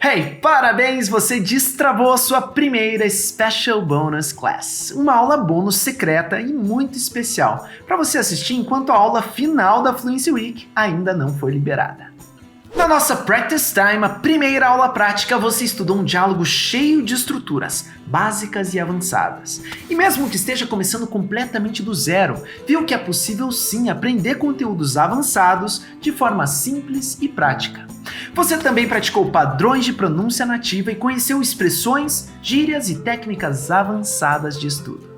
Hey, parabéns! Você destravou a sua primeira Special Bonus Class, uma aula bônus secreta e muito especial, para você assistir enquanto a aula final da Fluency Week ainda não foi liberada. Na nossa Practice Time, a primeira aula prática, você estudou um diálogo cheio de estruturas, básicas e avançadas. E mesmo que esteja começando completamente do zero, viu que é possível sim aprender conteúdos avançados de forma simples e prática. Você também praticou padrões de pronúncia nativa e conheceu expressões, gírias e técnicas avançadas de estudo.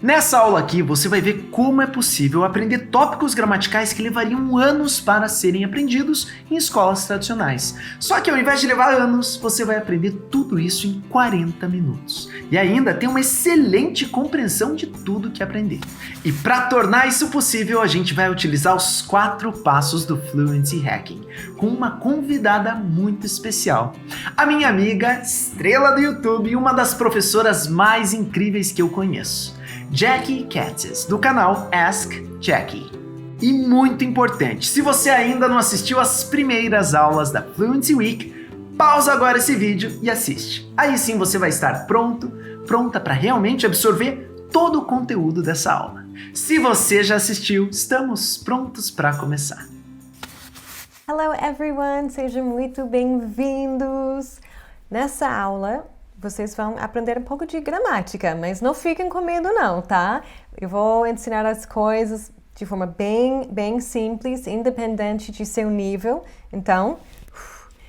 Nessa aula aqui, você vai ver como é possível aprender tópicos gramaticais que levariam anos para serem aprendidos em escolas tradicionais. Só que ao invés de levar anos, você vai aprender tudo isso em 40 minutos. E ainda tem uma excelente compreensão de tudo que aprender. E para tornar isso possível, a gente vai utilizar os 4 passos do Fluency Hacking, com uma convidada muito especial. A minha amiga, estrela do YouTube e uma das professoras mais incríveis que eu conheço. Jackie Katzes, do canal Ask Jackie. E muito importante, se você ainda não assistiu às primeiras aulas da Fluency Week, pausa agora esse vídeo e assiste. Aí sim você vai estar pronta para realmente absorver todo o conteúdo dessa aula. Se você já assistiu, estamos prontos para começar. Hello everyone, sejam muito bem-vindos! Nessa aula, vocês vão aprender um pouco de gramática, mas não fiquem com medo não, tá? Eu vou ensinar as coisas de forma bem simples, independente de seu nível. Então,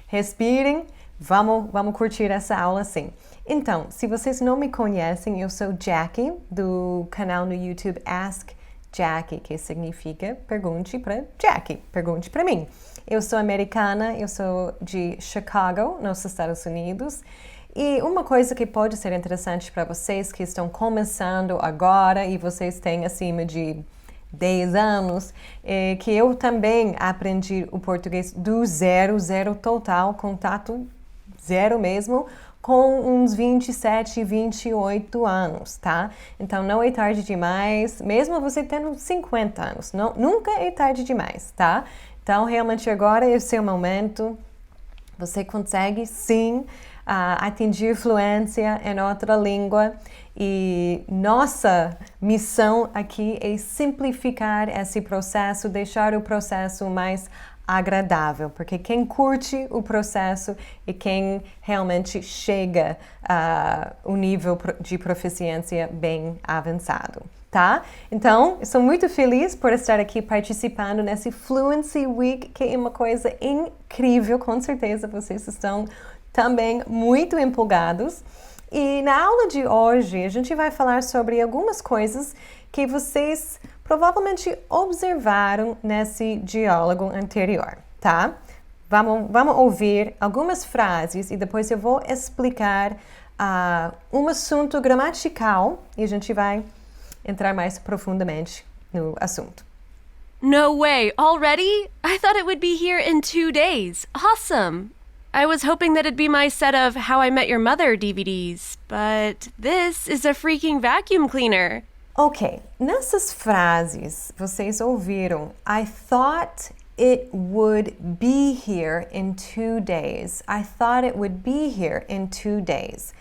respirem, vamos curtir essa aula sim. Então, se vocês não me conhecem, eu sou Jackie, do canal no YouTube Ask Jackie, que significa pergunte para Jackie, pergunte para mim. Eu sou americana, eu sou de Chicago, nos Estados Unidos. E uma coisa que pode ser interessante para vocês que estão começando agora e vocês têm acima de 10 anos, é que eu também aprendi o português do zero total, contato zero mesmo, com uns 27, 28 anos, tá? Então não é tarde demais, mesmo você tendo 50 anos, nunca é tarde demais, tá? Então realmente agora é o seu momento, você consegue sim atingir fluência em outra língua e nossa missão aqui é simplificar esse processo, deixar o processo mais agradável, porque quem curte o processo é quem realmente chega a um nível de proficiência bem avançado. Tá? Então, estou muito feliz por estar aqui participando nesse Fluency Week, que é uma coisa incrível, com certeza vocês estão também muito empolgados. E na aula de hoje, a gente vai falar sobre algumas coisas que vocês provavelmente observaram nesse diálogo anterior, tá? Vamos ouvir algumas frases e depois eu vou explicar um assunto gramatical e a gente vai entrar mais profundamente no assunto. No way, already? I thought it would be here in 2 days. Awesome! I was hoping that it'd be my set of How I Met Your Mother DVDs, but this is a freaking vacuum cleaner. Ok, nessas frases vocês ouviram I thought it would be here in 2 days. I thought it would be here in 2 days.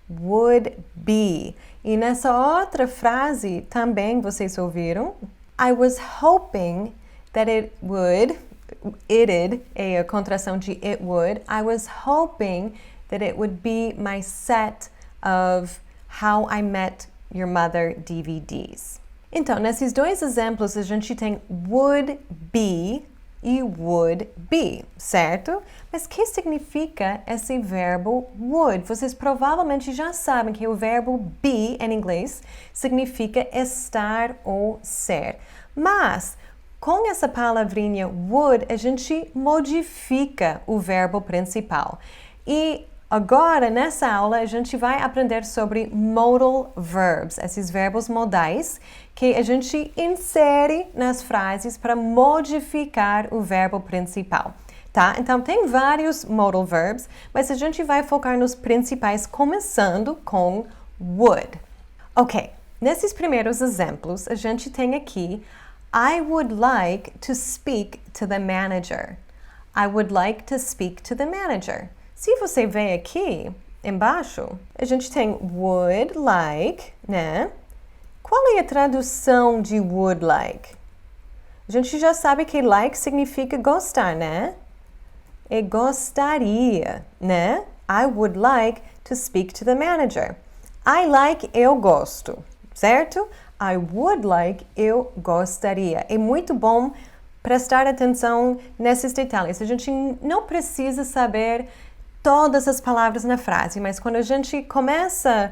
Would be. E nessa outra frase também vocês ouviram I was hoping that it would. It'd é a contração de it would. I was hoping that it would be my set of How I Met Your Mother DVDs. Então, nesses dois exemplos, a gente tem would be e would be, certo? Mas o que significa esse verbo would? Vocês provavelmente já sabem que o verbo be, em inglês, significa estar ou ser. Mas, com essa palavrinha would, a gente modifica o verbo principal. E agora, nessa aula, a gente vai aprender sobre modal verbs, esses verbos modais que a gente insere nas frases para modificar o verbo principal, tá? Então, tem vários modal verbs, mas a gente vai focar nos principais, começando com would. Ok, nesses primeiros exemplos, a gente tem aqui I would like to speak to the manager. I would like to speak to the manager. Se você vê aqui embaixo, a gente tem would like, né? Qual é a tradução de would like? A gente já sabe que like significa gostar, né? E gostaria, né? I would like to speak to the manager. I like, eu gosto, certo? I would like, eu gostaria. É muito bom prestar atenção nesses detalhes. A gente não precisa saber todas as palavras na frase, mas quando a gente começa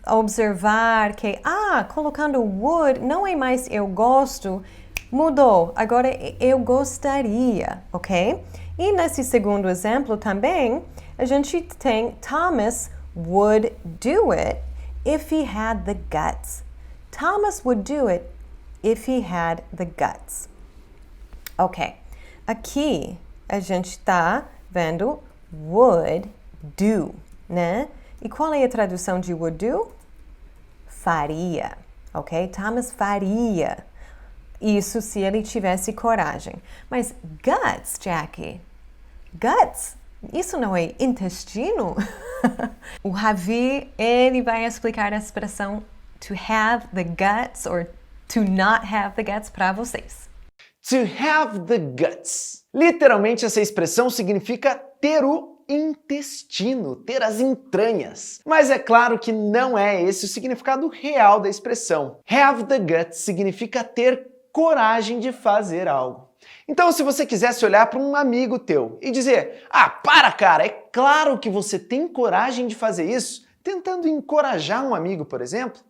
a observar que, colocando would, não é mais eu gosto, mudou. Agora eu gostaria, ok? E nesse segundo exemplo também, a gente tem Thomas would do it if he had the guts. Thomas would do it if he had the guts. Ok, aqui a gente está vendo would do, né? E qual é a tradução de would do? Faria, ok? Thomas faria isso se ele tivesse coragem. Mas guts, Jackie, guts, isso não é intestino? O Ravi, ele vai explicar a expressão to have the guts or to not have the guts para vocês. To have the guts. Literalmente, essa expressão significa ter o intestino, ter as entranhas. Mas é claro que não é esse o significado real da expressão. Have the guts significa ter coragem de fazer algo. Então, se você quisesse olhar para um amigo teu e dizer, para, cara, é claro que você tem coragem de fazer isso, tentando encorajar um amigo, por exemplo,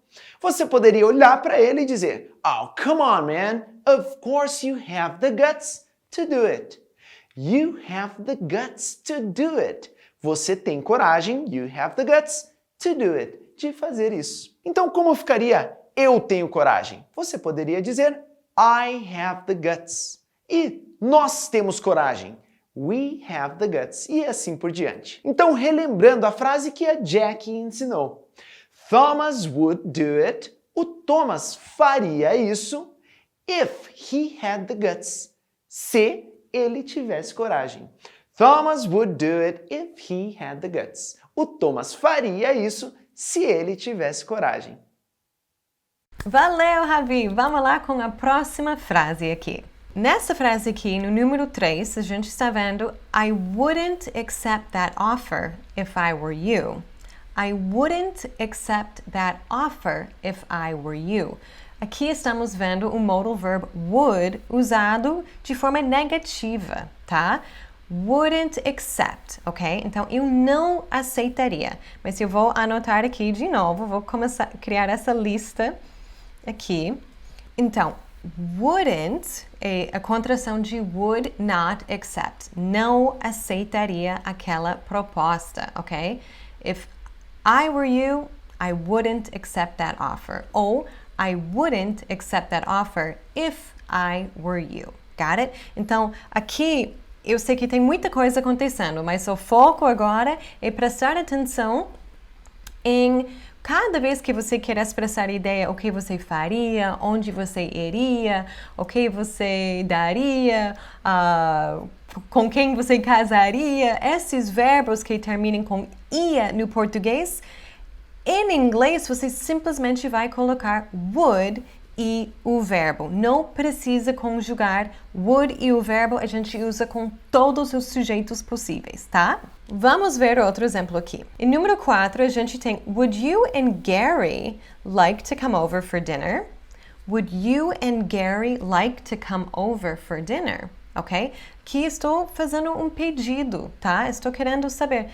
você poderia olhar para ele e dizer, oh, come on, man, of course you have the guts to do it. You have the guts to do it. Você tem coragem, you have the guts to do it, de fazer isso. Então, como ficaria eu tenho coragem? Você poderia dizer, I have the guts. E nós temos coragem. We have the guts. E assim por diante. Então, relembrando a frase que a Jackie ensinou. Thomas would do it. O Thomas faria isso if he had the guts. Se ele tivesse coragem. Thomas would do it if he had the guts. O Thomas faria isso se ele tivesse coragem. Valeu, Ravi! Vamos lá com a próxima frase aqui. Nessa frase aqui, no número 3, a gente está vendo I wouldn't accept that offer if I were you. I wouldn't accept that offer if I were you. Aqui estamos vendo o modal verb would usado de forma negativa, tá? Wouldn't accept, ok? Então, eu não aceitaria. Mas eu vou anotar aqui de novo, vou começar a criar essa lista aqui. Então, wouldn't é a contração de would not accept. Não aceitaria aquela proposta, ok? If I were you, I wouldn't accept that offer. Ou I wouldn't accept that offer if I were you. Got it? Então, aqui eu sei que tem muita coisa acontecendo, mas o foco agora é prestar atenção em cada vez que você quer expressar ideia, o que você faria, onde você iria, o que você daria, com quem você casaria, esses verbos que terminam com ia no português, em inglês você simplesmente vai colocar would e o verbo. Não precisa conjugar would e o verbo, a gente usa com todos os sujeitos possíveis, tá? Vamos ver outro exemplo aqui. Em número 4, a gente tem Would you and Gary like to come over for dinner? Would you and Gary like to come over for dinner? Ok? Aqui estou fazendo um pedido, tá? Estou querendo saber,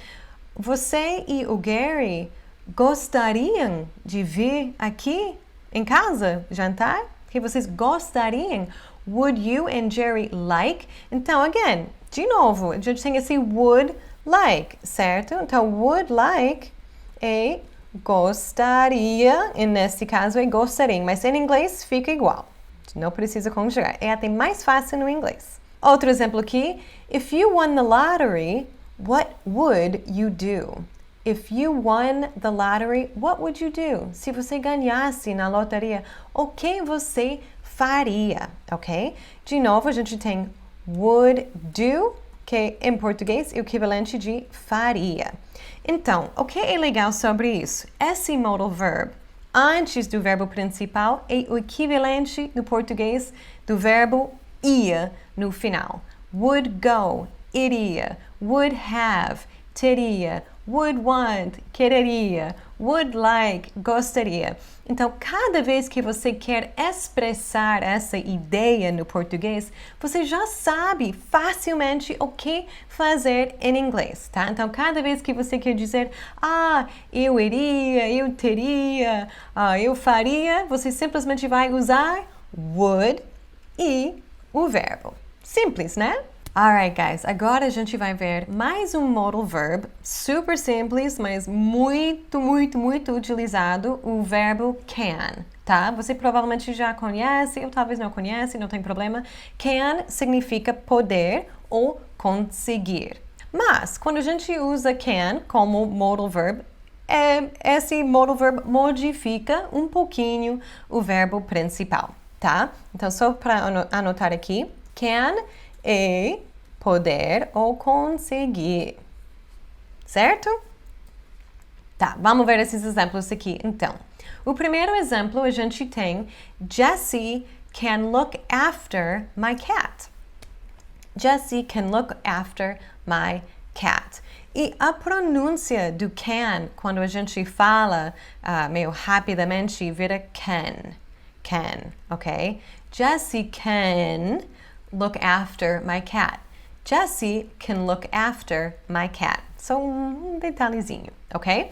você e o Gary gostariam de vir aqui em casa jantar? Que vocês gostariam? Would you and Jerry like? Então, again, de novo, a gente tem esse would like, certo? Então, would like é gostaria, e nesse caso é gostaria, mas em inglês fica igual. Não precisa conjugar. É até mais fácil no inglês. Outro exemplo aqui. If you won the lottery, what would you do? If you won the lottery, what would you do? Se você ganhasse na loteria, o que você faria? Ok? De novo, a gente tem would do que em português é o equivalente de faria. Então, o que é legal sobre isso? Esse modal verb, antes do verbo principal, é o equivalente no português do verbo ia no final. Would go, iria. Would have, teria. Would want, quereria. Would like, gostaria. Então, cada vez que você quer expressar essa ideia no português, você já sabe facilmente o que fazer em inglês, tá? Então, cada vez que você quer dizer, eu iria, eu teria, eu faria, você simplesmente vai usar would e o verbo. Simples, né? Alright, guys, agora a gente vai ver mais um modal verb, super simples, mas muito, muito, muito utilizado, o verbo can, tá? Você provavelmente já conhece, ou talvez não conhece, não tem problema. Can significa poder ou conseguir. Mas, quando a gente usa can como modal verb, esse modal verb modifica um pouquinho o verbo principal, tá? Então, só para anotar aqui, can é poder ou conseguir, certo? Tá, vamos ver esses exemplos aqui, então. O primeiro exemplo, a gente tem Jessie can look after my cat. Jessie can look after my cat. E a pronúncia do can, quando a gente fala meio rapidamente, vira can, ok? Jessie can look after my cat. Jessie can look after my cat. Só um detalhezinho, ok?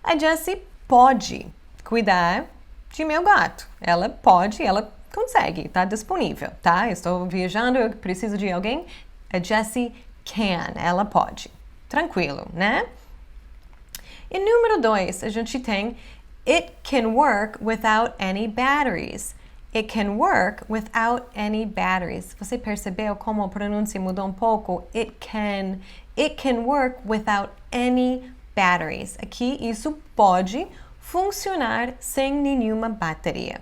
A Jessie pode cuidar de meu gato. Ela pode, ela consegue, tá disponível, tá? Eu estou viajando, eu preciso de alguém. A Jessie can, ela pode. Tranquilo, né? E número 2, a gente tem It can work without any batteries. It can work without any batteries. Você percebeu como a pronúncia mudou um pouco? It can work without any batteries. Aqui, isso pode funcionar sem nenhuma bateria.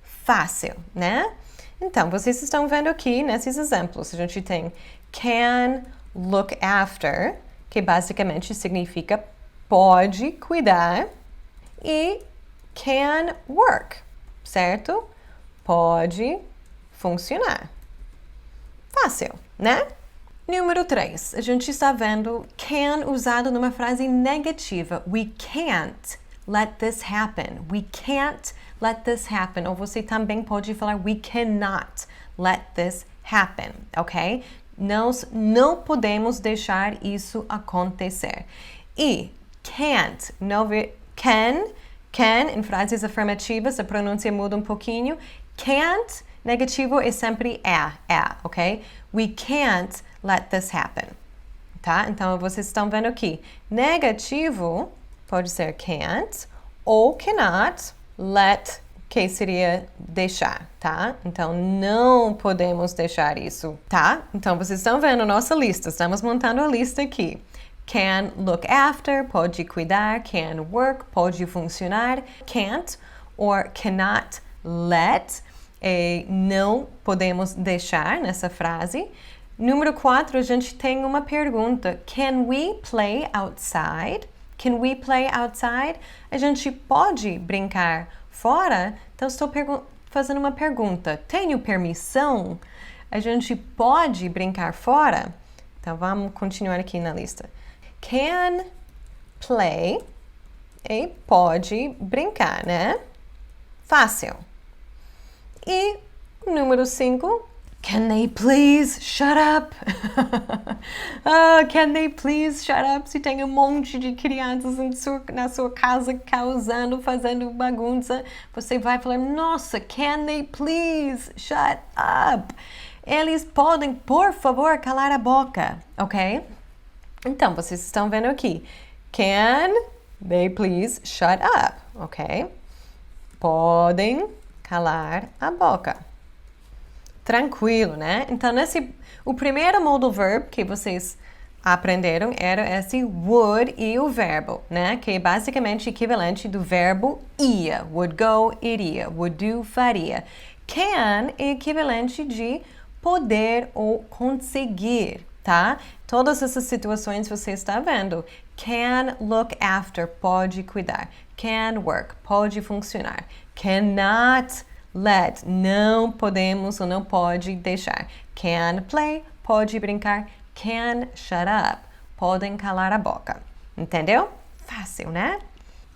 Fácil, né? Então, vocês estão vendo aqui nesses exemplos. A gente tem can look after, que basicamente significa pode cuidar, e can work, certo? Pode funcionar. Fácil, né? Número 3, a gente está vendo can usado numa frase negativa. We can't let this happen. We can't let this happen. Ou você também pode falar we cannot let this happen, ok? Nós não podemos deixar isso acontecer. E can't, não ver, can em frases afirmativas, a pronúncia muda um pouquinho. Can't, negativo é sempre ok? We can't let this happen, tá? Então, vocês estão vendo aqui. Negativo pode ser can't ou cannot, let, que seria deixar, tá? Então, não podemos deixar isso, tá? Então, vocês estão vendo nossa lista, estamos montando a lista aqui. Can look after, pode cuidar. Can work, pode funcionar. Can't or cannot let, não podemos deixar nessa frase. Número 4, a gente tem uma pergunta. Can we play outside? Can we play outside? A gente pode brincar fora? Então, estou fazendo uma pergunta. Tenho permissão? A gente pode brincar fora? Então, vamos continuar aqui na lista. Can play e pode brincar, né? Fácil. E número 5, can they please shut up? Can they please shut up? Se tem um monte de crianças na sua casa causando, fazendo bagunça, você vai falar, nossa, can they please shut up? Eles podem, por favor, calar a boca, ok? Então, vocês estão vendo aqui. Can they please shut up? Ok? Podem calar a boca. Tranquilo, né? Então, o primeiro modal verb que vocês aprenderam era esse would e o verbo, né? Que é basicamente equivalente do verbo ia. Would go, iria. Would do, faria. Can é equivalente de poder ou conseguir, tá? Todas essas situações você está vendo. Can look after, pode cuidar. Can work, pode funcionar. Cannot let, não podemos ou não pode deixar. Can play, pode brincar. Can shut up, podem calar a boca. Entendeu? Fácil, né?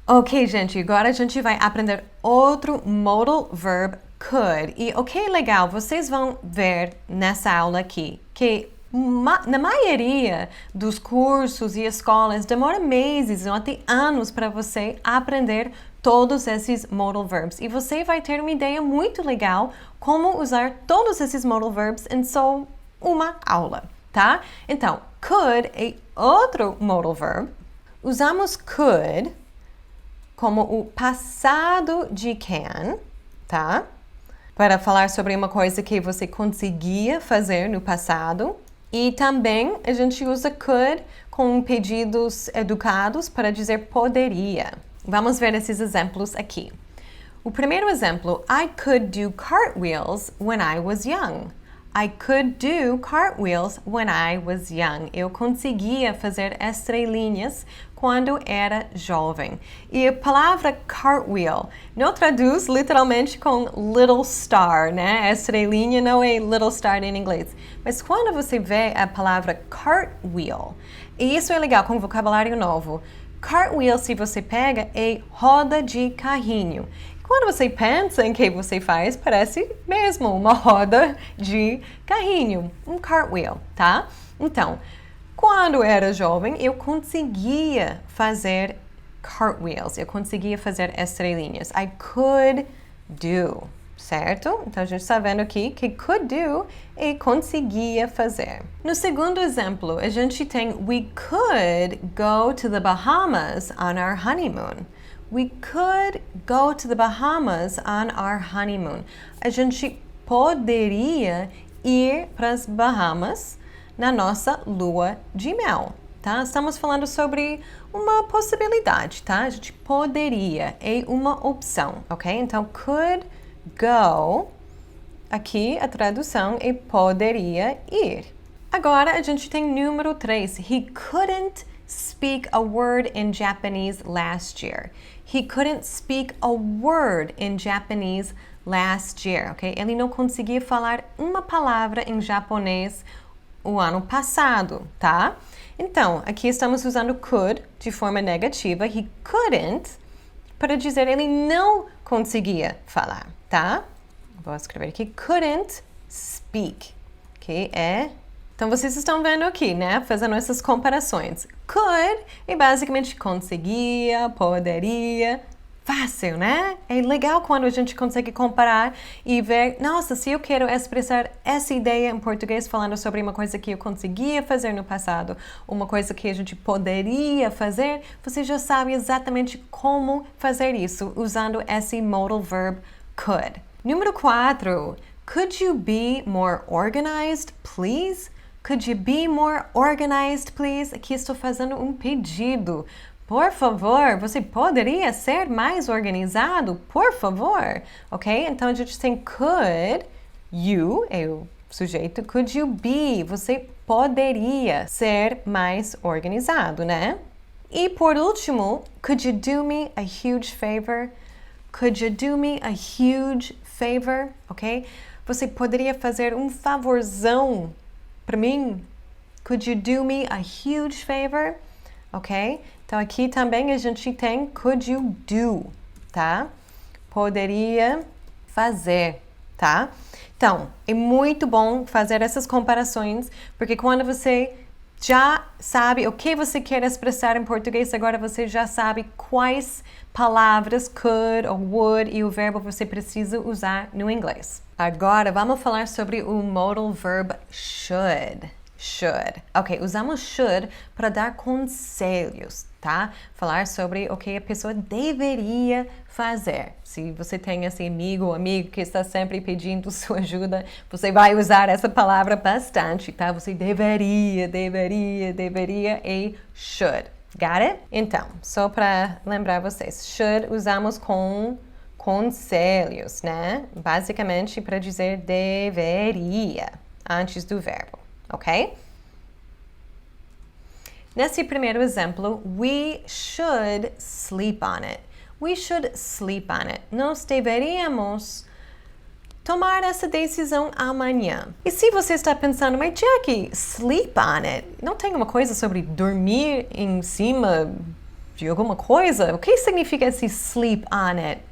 Ok, gente, agora a gente vai aprender outro modal verb could. E legal, vocês vão ver nessa aula aqui que na maioria dos cursos e escolas demora meses ou até anos para você aprender todos esses modal verbs. E você vai ter uma ideia muito legal como usar todos esses modal verbs em só uma aula, tá? Então, could é outro modal verb. Usamos could como o passado de can, tá? Para falar sobre uma coisa que você conseguia fazer no passado. E também a gente usa could com pedidos educados para dizer poderia. Vamos ver esses exemplos aqui. O primeiro exemplo, I could do cartwheels when I was young. I could do cartwheels when I was young. Eu conseguia fazer estrelinhas quando era jovem. E a palavra cartwheel não traduz literalmente com little star, né? Estrelinha não é little star em inglês. Mas quando você vê a palavra cartwheel, e isso é legal com vocabulário novo. Cartwheel, se você pega, é roda de carrinho. Quando você pensa em que você faz, parece mesmo uma roda de carrinho, um cartwheel, tá? Então, quando era jovem, eu conseguia fazer cartwheels, eu conseguia fazer estrelinhas. I could do, certo? Então, a gente está vendo aqui que could do é conseguia fazer. No segundo exemplo, a gente tem we could go to the Bahamas on our honeymoon. We could go to the Bahamas on our honeymoon. A gente poderia ir para as Bahamas na nossa lua de mel, tá? Estamos falando sobre uma possibilidade, tá? A gente poderia, é uma opção, ok? Então, could go, aqui a tradução é poderia ir. Agora, a gente tem número 3. He couldn't speak a word in Japanese last year. He couldn't speak a word in Japanese last year, ok? Ele não conseguia falar uma palavra em japonês o ano passado, tá? Então, aqui estamos usando could de forma negativa. He couldn't para dizer ele não conseguia falar, tá? Vou escrever aqui. Couldn't speak, ok? Então, vocês estão vendo aqui, né? Fazendo essas comparações. Could é basicamente conseguia, poderia. Fácil, né? É legal quando a gente consegue comparar e ver, nossa, se eu quero expressar essa ideia em português falando sobre uma coisa que eu conseguia fazer no passado, uma coisa que a gente poderia fazer, você já sabe exatamente como fazer isso usando esse modal verb could. Número 4. Could you be more organized, please? Could you be more organized, please? Aqui estou fazendo um pedido. Por favor, você poderia ser mais organizado? Por favor. Ok? Então, a gente tem could, you é o sujeito. Could you be? Você poderia ser mais organizado, né? E por último, could you do me a huge favor? Could you do me a huge favor? Ok? Você poderia fazer um favorzão para mim? Could you do me a huge favor? Ok? Então, aqui também a gente tem could you do, tá? Poderia fazer, tá? Então, é muito bom fazer essas comparações, porque quando você já sabe o que você quer expressar em português, agora você já sabe quais palavras could ou would e o verbo você precisa usar no inglês. Agora, vamos falar sobre o modal verb should. Should. Ok, usamos should para dar conselhos, tá? Falar sobre o que a pessoa deveria fazer. Se você tem esse amigo ou amigo que está sempre pedindo sua ajuda, você vai usar essa palavra bastante, tá? Você deveria e should. Got it? Então, só para lembrar vocês, should usamos com conselhos, né? Basicamente para dizer deveria antes do verbo. Ok? Nesse primeiro exemplo, we should sleep on it. We should sleep on it. Nós deveríamos tomar essa decisão amanhã. E se você está pensando, mas Jackie, sleep on it, não tem uma coisa sobre dormir em cima de alguma coisa? O que significa esse sleep on it?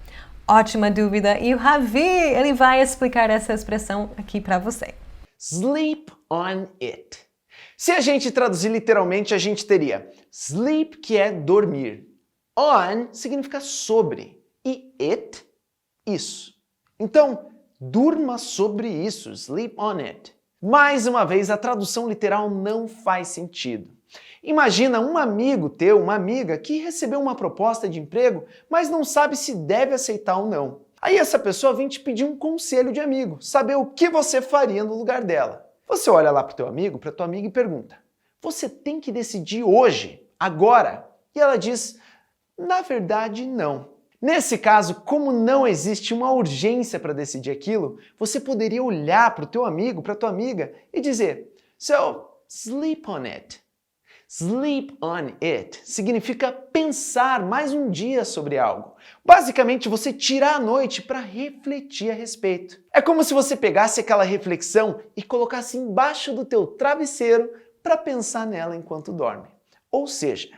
Ótima dúvida, e o Ravi, ele vai explicar essa expressão aqui para você. Sleep on it. Se a gente traduzir literalmente, a gente teria sleep, que é dormir. On significa sobre. E it, isso. Então, durma sobre isso. Sleep on it. Mais uma vez, a tradução literal não faz sentido. Imagina um amigo teu, uma amiga, que recebeu uma proposta de emprego, mas não sabe se deve aceitar ou não. Aí essa pessoa vem te pedir um conselho de amigo, saber o que você faria no lugar dela. Você olha lá para o teu amigo, para tua amiga e pergunta: você tem que decidir hoje, agora? E ela diz: na verdade, não. Nesse caso, como não existe uma urgência para decidir aquilo, você poderia olhar para o teu amigo, para tua amiga e dizer: so, sleep on it. Sleep on it significa pensar mais um dia sobre algo. Basicamente, você tirar a noite para refletir a respeito. É como se você pegasse aquela reflexão e colocasse embaixo do teu travesseiro para pensar nela enquanto dorme. Ou seja,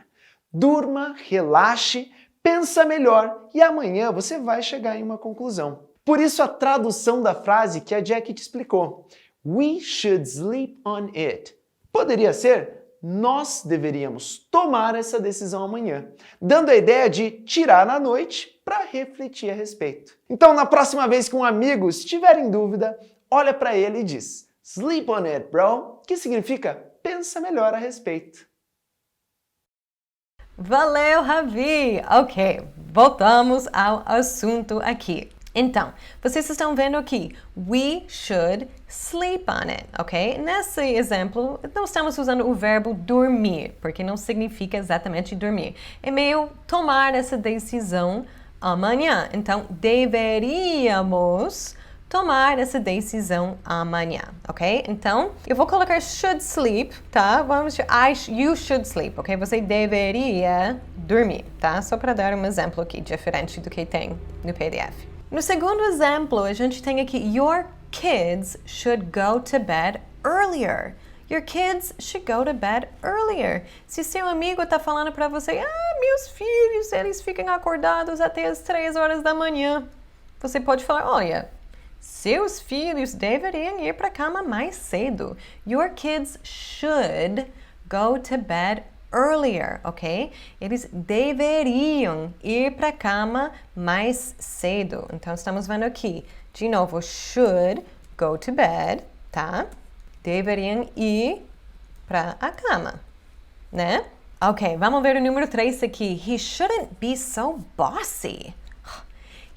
durma, relaxe, pensa melhor e amanhã você vai chegar em uma conclusão. Por isso a tradução da frase que a Jackie te explicou, we should sleep on it, poderia ser: nós deveríamos tomar essa decisão amanhã, dando a ideia de tirar a noite para refletir a respeito. Então, na próxima vez que um amigo estiver em dúvida, olha para ele e diz: sleep on it, bro, que significa pensa melhor a respeito. Valeu, Ravi! Ok, voltamos ao assunto aqui. Então, vocês estão vendo aqui, we should sleep on it, ok? Nesse exemplo, não estamos usando o verbo dormir, porque não significa exatamente dormir. É meio tomar essa decisão amanhã. Então, deveríamos tomar essa decisão amanhã, ok? Então, eu vou colocar should sleep, tá? Vamos, you should sleep, ok? Você deveria dormir, tá? Só para dar um exemplo aqui diferente do que tem no PDF. No segundo exemplo, a gente tem aqui, your kids should go to bed earlier. Your kids should go to bed earlier. Se seu amigo está falando para você, meus filhos, eles ficam acordados até as 3 horas da manhã. Você pode falar, olha, seus filhos deveriam ir para a cama mais cedo. Your kids should go to bed earlier, ok? Eles deveriam ir para a cama mais cedo. Então, estamos vendo aqui, de novo, should go to bed, tá? Deveriam ir para a cama, né? Ok, vamos ver o número 3 aqui. He shouldn't be so bossy.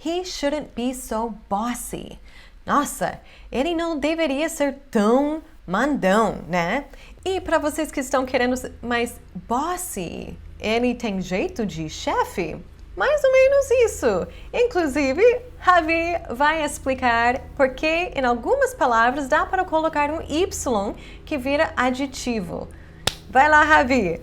He shouldn't be so bossy. Nossa, ele não deveria ser tão mandão, né? E para vocês que estão querendo mais bossy, ele tem jeito de chefe? Mais ou menos isso. Inclusive, Ravi vai explicar porque em algumas palavras dá para colocar um Y que vira adjetivo. Vai lá, Ravi.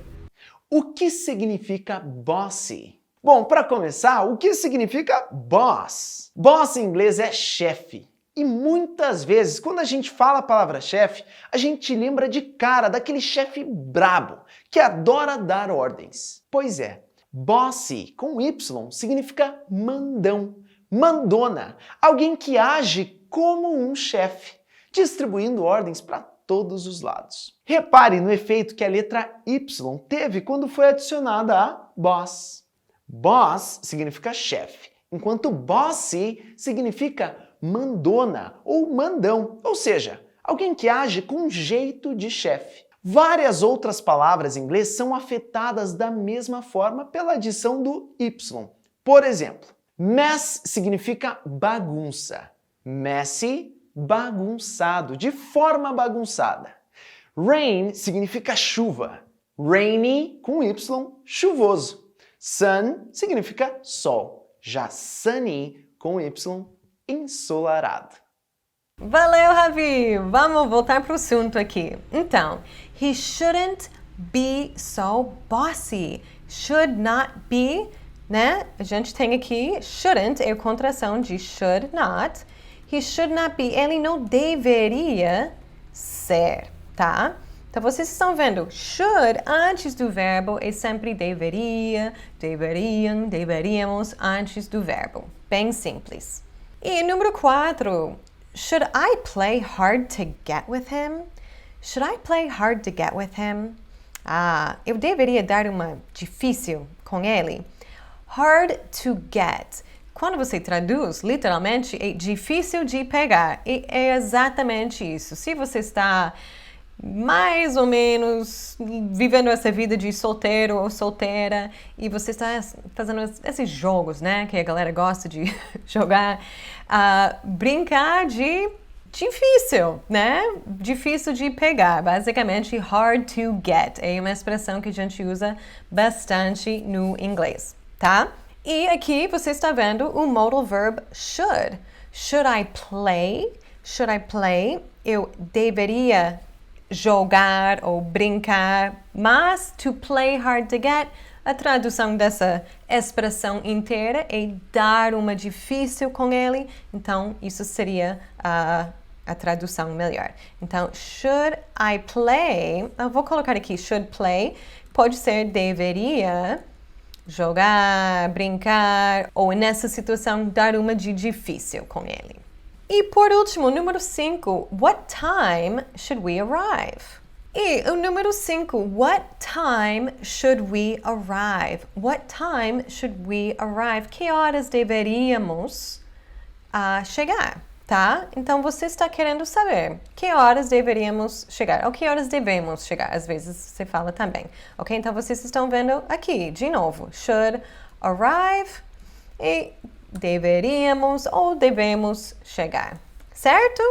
O que significa bossy? Bom, para começar, o que significa boss? Boss em inglês é chefe. E muitas vezes, quando a gente fala a palavra chefe, a gente lembra de cara daquele chefe brabo, que adora dar ordens. Pois é, bossy com Y significa mandão, mandona, alguém que age como um chefe, distribuindo ordens para todos os lados. Repare no efeito que a letra Y teve quando foi adicionada a boss. Boss significa chefe, enquanto bossy significa mandona ou mandão, ou seja, alguém que age com jeito de chefe. Várias outras palavras em inglês são afetadas da mesma forma pela adição do Y. Por exemplo, mess significa bagunça. Messy, bagunçado, de forma bagunçada. Rain significa chuva. Rainy, com Y, chuvoso. Sun significa sol. Já sunny, com Y, ensolarado. Valeu, Ravi! Vamos voltar para o assunto aqui. Então, he shouldn't be so bossy. Should not be, né? A gente tem aqui shouldn't, é a contração de should not. He should not be, ele não deveria ser, tá? Então, vocês estão vendo, should antes do verbo é sempre deveria, deveriam, deveríamos antes do verbo. Bem simples. E número 4, should I play hard to get with him? Should I play hard to get with him? Eu deveria dar uma difícil com ele. Hard to get. Quando você traduz, literalmente, é difícil de pegar. E é exatamente isso. Se você está mais ou menos vivendo essa vida de solteiro ou solteira e você está fazendo esses jogos, né, que a galera gosta de jogar, brincar de difícil, né? Difícil de pegar. Basicamente, hard to get. É uma expressão que a gente usa bastante no inglês, tá? E aqui você está vendo o modal verb should. Should I play? Should I play? Eu deveria jogar ou brincar, mas to play hard to get, a tradução dessa expressão inteira é dar uma difícil com ele, então isso seria a tradução melhor. Então, should I play, eu vou colocar aqui should play, pode ser deveria jogar, brincar, ou nessa situação dar uma de difícil com ele. E por último, número 5, what time should we arrive? E o número 5, what time should we arrive? What time should we arrive? Que horas deveríamos chegar, tá? Então você está querendo saber que horas deveríamos chegar, ou que horas devemos chegar, às vezes você fala também, ok? Então vocês estão vendo aqui, de novo, should arrive e deveríamos ou devemos chegar, certo?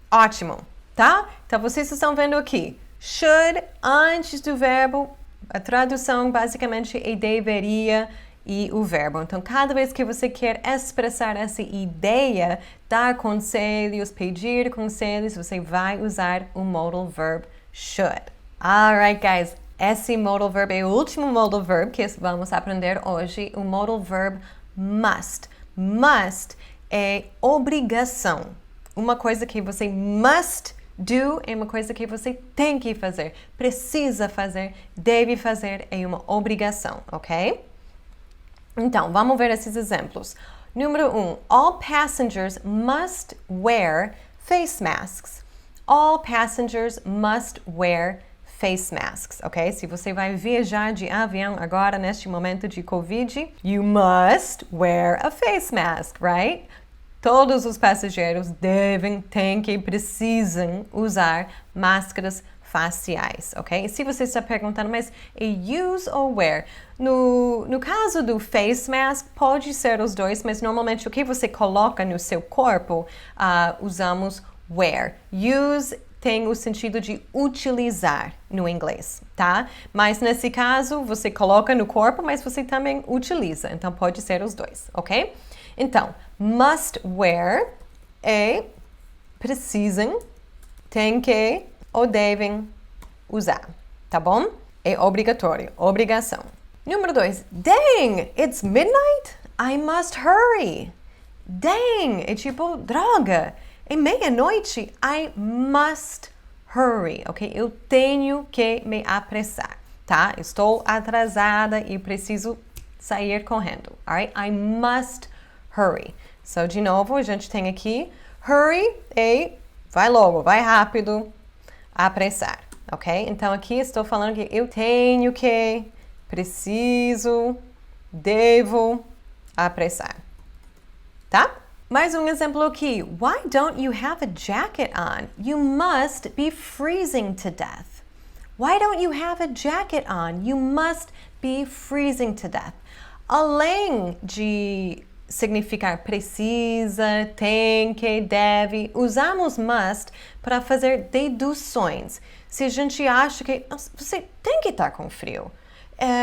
Ótimo, tá? Então vocês estão vendo aqui, should antes do verbo, a tradução basicamente é deveria e o verbo. Então cada vez que você quer expressar essa ideia, dar conselhos, pedir conselhos, você vai usar o modal verb should. Alright, guys. Esse modal verb é o último modal verb que vamos aprender hoje, o modal verb must. Must é obrigação. Uma coisa que você must do é uma coisa que você tem que fazer, precisa fazer, deve fazer, é uma obrigação, ok? Então, vamos ver esses exemplos. Número 1. All passengers must wear face masks. All passengers must wear face masks, ok? Se você vai viajar de avião agora, neste momento de Covid, you must wear a face mask, right? Todos os passageiros têm que, precisam usar máscaras faciais, ok? E se você está perguntando, mas é use ou wear? No caso do face mask, pode ser os dois, mas normalmente o que você coloca no seu corpo, usamos wear. Use tem o sentido de utilizar no inglês, tá? Mas nesse caso, você coloca no corpo, mas você também utiliza. Então, pode ser os dois, ok? Então, must wear é precisam, tem que ou devem usar, tá bom? É obrigatório, obrigação. Número 2. Dang, it's midnight. I must hurry. Dang, é tipo, droga. É meia-noite, I must hurry, ok? Eu tenho que me apressar, tá? Estou atrasada e preciso sair correndo, alright? I must hurry. So, de novo, a gente tem aqui, hurry é vai logo, vai rápido, apressar, ok? Então, aqui estou falando que eu tenho que, preciso, devo apressar, tá? Mais um exemplo aqui. Why don't you have a jacket on? You must be freezing to death. Why don't you have a jacket on? You must be freezing to death. Além de significar precisa, tem que, deve, usamos must para fazer deduções. Se a gente acha que você tem que estar com frio,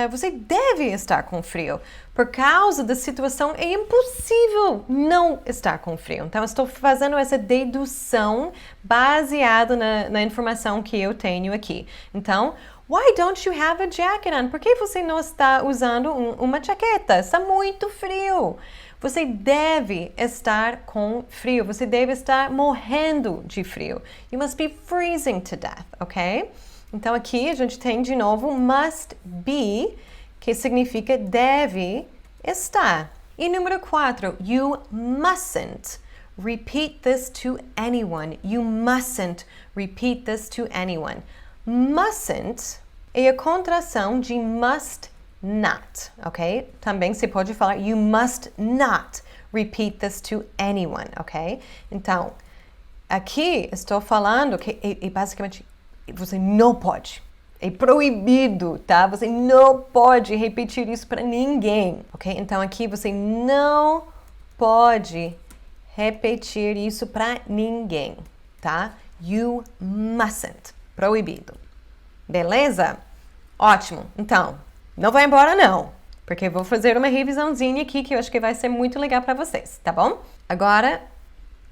você deve estar com frio. Por causa da situação, é impossível não estar com frio. Então, estou fazendo essa dedução baseada na informação que eu tenho aqui. Então, Why don't you have a jacket on? Por que você não está usando uma jaqueta? Está muito frio. Você deve estar com frio. Você deve estar morrendo de frio. You must be freezing to death, ok? Então aqui a gente tem de novo must be, que significa deve estar. E número 4, you mustn't repeat this to anyone. You mustn't repeat this to anyone. Mustn't é a contração de must not, ok? Também se pode falar you must not repeat this to anyone, ok? Então, aqui estou falando que é basicamente você não pode. É proibido, tá? Você não pode repetir isso para ninguém, ok? Então aqui você não pode repetir isso para ninguém, tá? You mustn't. Proibido. Beleza? Ótimo. Então, não vai embora não, porque eu vou fazer uma revisãozinha aqui que eu acho que vai ser muito legal para vocês, tá bom? Agora,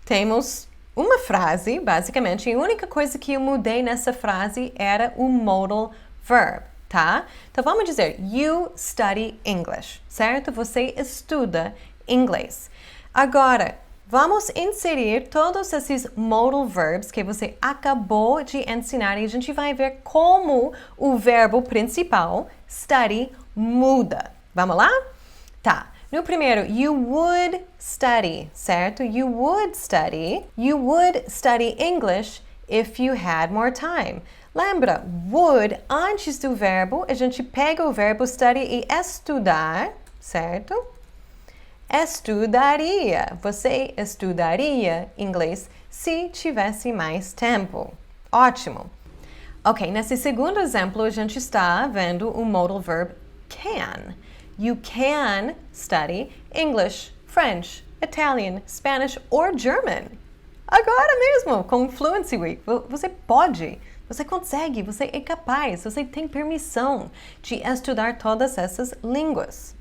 temos uma frase, basicamente, e a única coisa que eu mudei nessa frase era o modal verb, tá? Então, vamos dizer, you study English, certo? Você estuda inglês. Agora, vamos inserir todos esses modal verbs que você acabou de ensinar e a gente vai ver como o verbo principal, study, muda. Vamos lá? Tá. No primeiro, you would study, certo? You would study English if you had more time. Lembra, would, antes do verbo, a gente pega o verbo study e estudar, certo? Estudaria. Você estudaria inglês se tivesse mais tempo. Ótimo. Ok, nesse segundo exemplo, a gente está vendo o modal verb can. You can study English, French, Italian, Spanish or German. Agora mesmo, com Fluency Week, você pode, você consegue, você é capaz, você tem permissão de estudar todas essas línguas.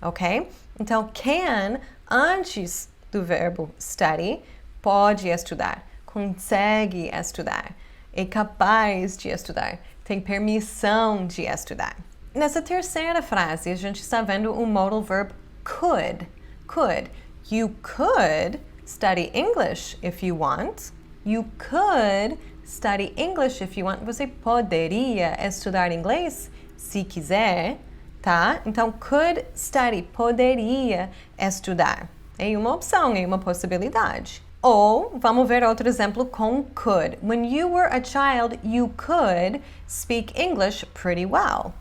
Ok? Então, can, antes do verbo study, pode estudar, consegue estudar, é capaz de estudar, tem permissão de estudar. Nessa terceira frase, a gente está vendo o modal verb could. Could. You could study English if you want. You could study English if you want. Você poderia estudar inglês se quiser. Tá? Então, could study, poderia estudar. É uma opção, é uma possibilidade. Ou, vamos ver outro exemplo com could. When you were a child, you could speak English pretty well.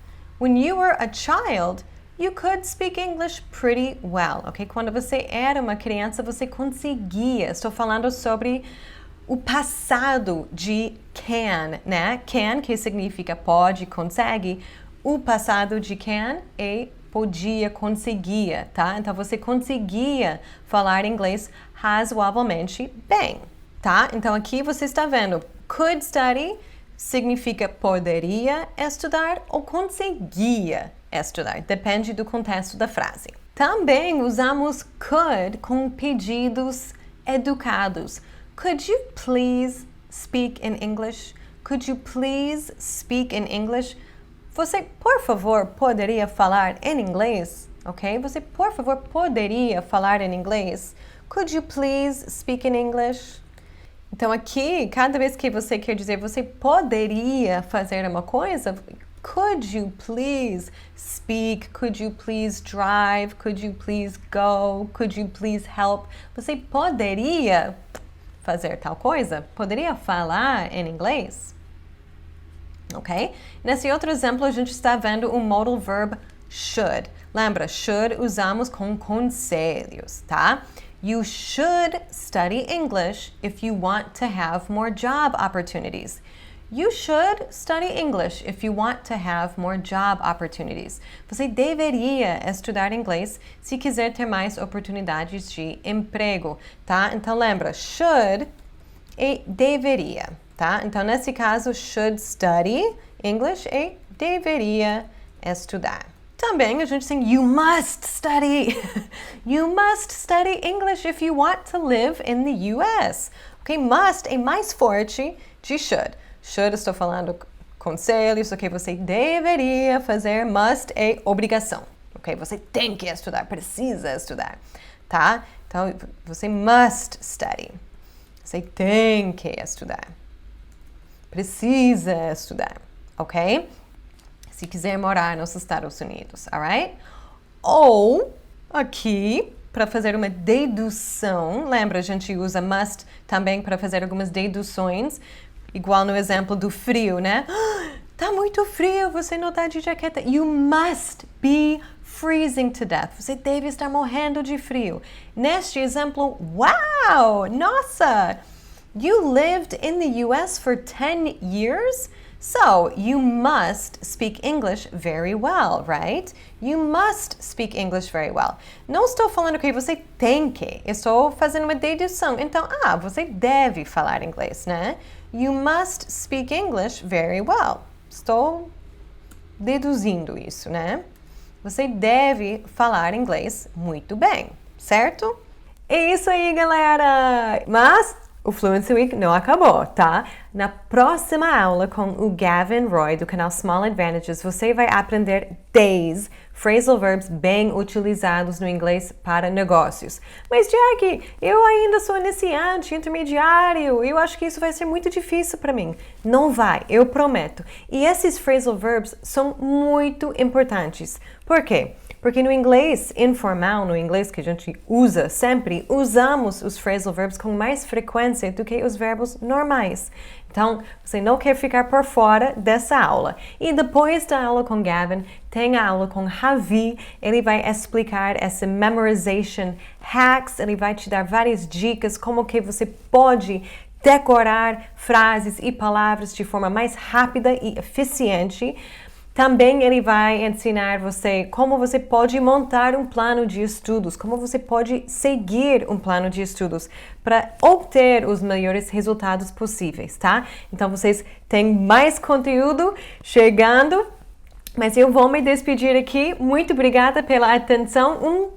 When you were a child, you could speak English pretty well. Ok? Quando você era uma criança, você conseguia. Estou falando sobre o passado de can, né? Can, que significa pode, consegue. O passado de can é podia, conseguia, tá? Então, você conseguia falar inglês razoavelmente bem, tá? Então, aqui você está vendo, could study significa poderia estudar ou conseguia estudar, depende do contexto da frase. Também usamos could com pedidos educados. Could you please speak in English? Could you please speak in English? Você, por favor, poderia falar em inglês? Ok? Você, por favor, poderia falar em inglês? Could you please speak in English? Então, aqui, cada vez que você quer dizer você poderia fazer uma coisa, could you please speak? Could you please drive? Could you please go? Could you please help? Você poderia fazer tal coisa? Poderia falar em inglês? Ok? Nesse outro exemplo, a gente está vendo o modal verb should. Lembra, should usamos com conselhos, tá? You should study English if you want to have more job opportunities. You should study English if you want to have more job opportunities. Você deveria estudar inglês se quiser ter mais oportunidades de emprego, tá? Então lembra, should e deveria. Tá? Então, nesse caso, should study English e deveria estudar. Também a gente tem you must study. You must study English if you want to live in the US. Ok? Must é mais forte de should. Should, estou falando conselhos, ok? Você deveria fazer, must é obrigação, ok? Você tem que estudar, precisa estudar, tá? Então, você must study. Você tem que estudar. Precisa estudar, ok? Se quiser morar nos Estados Unidos, alright? Ou, aqui, para fazer uma dedução, lembra, a gente usa must também para fazer algumas deduções, igual no exemplo do frio, né? Tá muito frio, você não tá de jaqueta. You must be freezing to death. Você deve estar morrendo de frio. Neste exemplo, wow! Nossa! You lived in the US for 10 years? So, you must speak English very well, right? You must speak English very well. Não estou falando que você tem que, estou fazendo uma dedução. Então, você deve falar inglês, né? You must speak English very well. Estou deduzindo isso, né? Você deve falar inglês muito bem, certo? É isso aí, galera! Mas o Fluency Week não acabou, tá? Na próxima aula com o Gavin Roy, do canal Small Advantages, você vai aprender 10 phrasal verbs bem utilizados no inglês para negócios. Mas, Jackie, eu ainda sou iniciante, intermediário, eu acho que isso vai ser muito difícil para mim. Não vai, eu prometo. E esses phrasal verbs são muito importantes. Por quê? Porque no inglês informal, no inglês que a gente usa sempre, usamos os phrasal verbs com mais frequência do que os verbos normais. Então, você não quer ficar por fora dessa aula. E depois da aula com Gavin, tem a aula com Ravi. Ele vai explicar essa memorization hacks, ele vai te dar várias dicas como que você pode decorar frases e palavras de forma mais rápida e eficiente. Também ele vai ensinar você como você pode montar um plano de estudos, como você pode seguir um plano de estudos para obter os melhores resultados possíveis, tá? Então, vocês têm mais conteúdo chegando, mas eu vou me despedir aqui. Muito obrigada pela atenção, um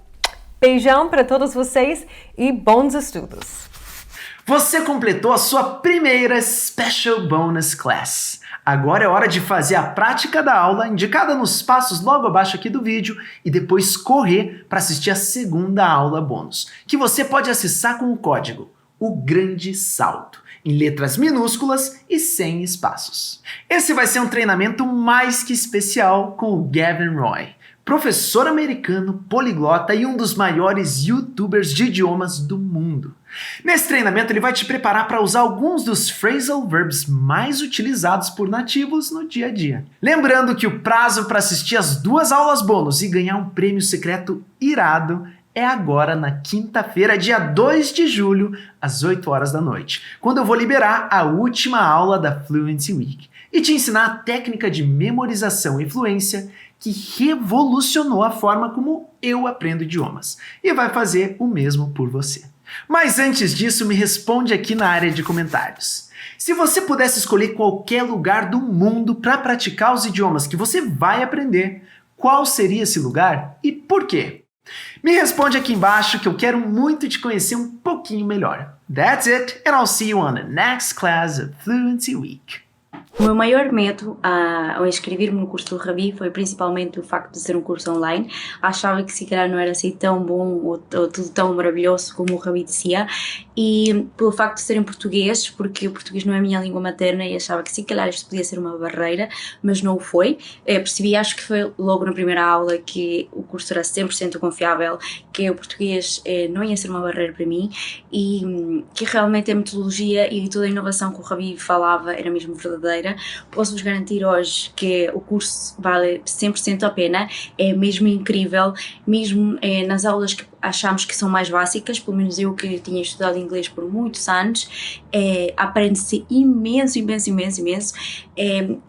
beijão para todos vocês e bons estudos! Você completou a sua primeira Special Bonus Class. Agora é hora de fazer a prática da aula indicada nos passos logo abaixo aqui do vídeo e depois correr para assistir a segunda aula bônus, que você pode acessar com o código O Grande Salto, em letras minúsculas e sem espaços. Esse vai ser um treinamento mais que especial com o Gavin Roy, professor americano, poliglota e um dos maiores youtubers de idiomas do mundo. Nesse treinamento ele vai te preparar para usar alguns dos phrasal verbs mais utilizados por nativos no dia a dia. Lembrando que o prazo para assistir as 2 aulas bônus e ganhar um prêmio secreto irado é agora na quinta-feira, dia 2 de julho, às 8 horas da noite, quando eu vou liberar a última aula da Fluency Week e te ensinar a técnica de memorização e fluência que revolucionou a forma como eu aprendo idiomas e vai fazer o mesmo por você. Mas antes disso, me responde aqui na área de comentários. Se você pudesse escolher qualquer lugar do mundo para praticar os idiomas que você vai aprender, qual seria esse lugar e por quê? Me responde aqui embaixo que eu quero muito te conhecer um pouquinho melhor. That's it, and I'll see you on the next class of Fluency Week. O meu maior medo ao inscrever-me no curso do Ravi foi principalmente o facto de ser um curso online. Achava que se calhar não era assim tão bom ou tudo tão maravilhoso como o Ravi dizia, e pelo facto de ser em português, porque o português não é a minha língua materna e achava que se calhar isto podia ser uma barreira, mas não o foi. Percebi, acho que foi logo na primeira aula, que o curso era 100% confiável, que o português não ia ser uma barreira para mim e que realmente a metodologia e toda a inovação que o Ravi falava era mesmo verdadeira. Posso-vos garantir hoje que o curso vale 100% a pena, é mesmo incrível, mesmo nas aulas que achamos que são mais básicas, pelo menos eu que tinha estudado inglês por muitos anos, aprende-se imenso,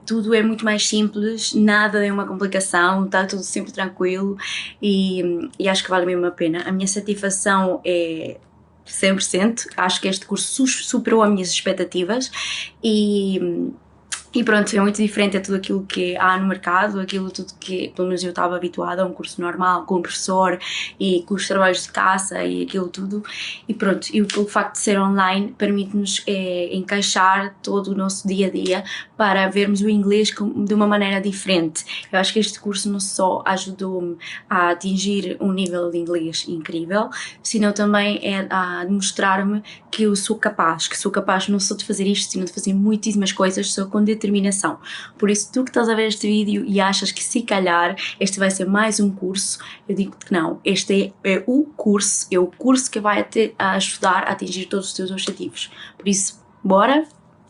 tudo é muito mais simples, nada é uma complicação, está tudo sempre tranquilo e acho que vale mesmo a pena. A minha satisfação é 100%, acho que este curso superou as minhas expectativas e E pronto, é muito diferente a tudo aquilo que há no mercado, aquilo tudo que, pelo menos eu estava habituada a um curso normal, com um professor e com os trabalhos de casa e aquilo tudo. E pronto, e o facto de ser online permite-nos encaixar todo o nosso dia a dia para vermos o inglês de uma maneira diferente. Eu acho que este curso não só ajudou-me a atingir um nível de inglês incrível, senão também a demonstrar-me que eu sou capaz, não só de fazer isto, sino de fazer muitíssimas coisas, só com determinação. Por isso, tu que estás a ver este vídeo e achas que se calhar este vai ser mais um curso, eu digo que não, este é o curso que vai te ajudar a atingir todos os teus objetivos. Por isso, bora?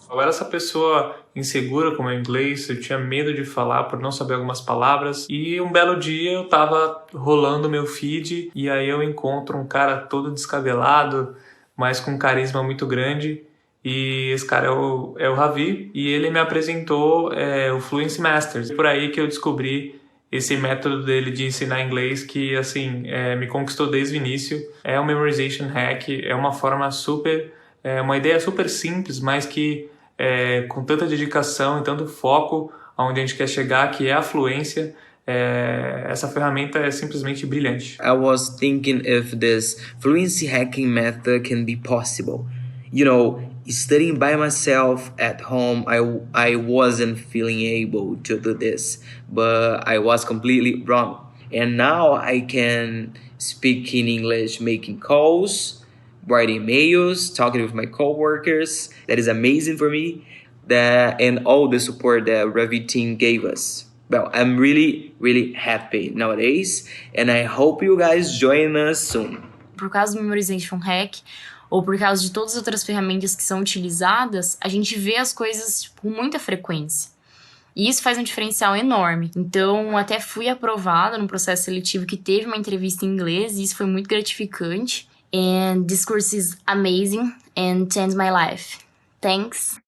Eu era essa pessoa insegura com o meu inglês, eu tinha medo de falar por não saber algumas palavras, e um belo dia eu tava rolando meu feed e aí eu encontro um cara todo descabelado, mas com um carisma muito grande, e esse cara é o Ravi, e ele me apresentou o Fluency Masters. Por aí que eu descobri esse método dele de ensinar inglês que, assim, me conquistou desde o início. É um memorization hack, é uma forma uma ideia super simples, mas que com tanta dedicação e tanto foco aonde a gente quer chegar, que é a fluência, essa ferramenta é simplesmente brilhante. I was thinking if this fluency hacking method can be possible. You know, studying by myself at home, I wasn't feeling able to do this, but I was completely wrong. And now I can speak in English, making calls, writing emails, talking with my coworkers. That is amazing for me. And all the support that Ravi team gave us. Well, I'm really, really happy nowadays, and I hope you guys join us soon. Por causa do Memorization Hack, ou por causa de todas as outras ferramentas que são utilizadas, a gente vê as coisas com muita frequência. E isso faz um diferencial enorme. Então, até fui aprovada num processo seletivo que teve uma entrevista em inglês, e isso foi muito gratificante. And this course is amazing and changed my life. Thanks.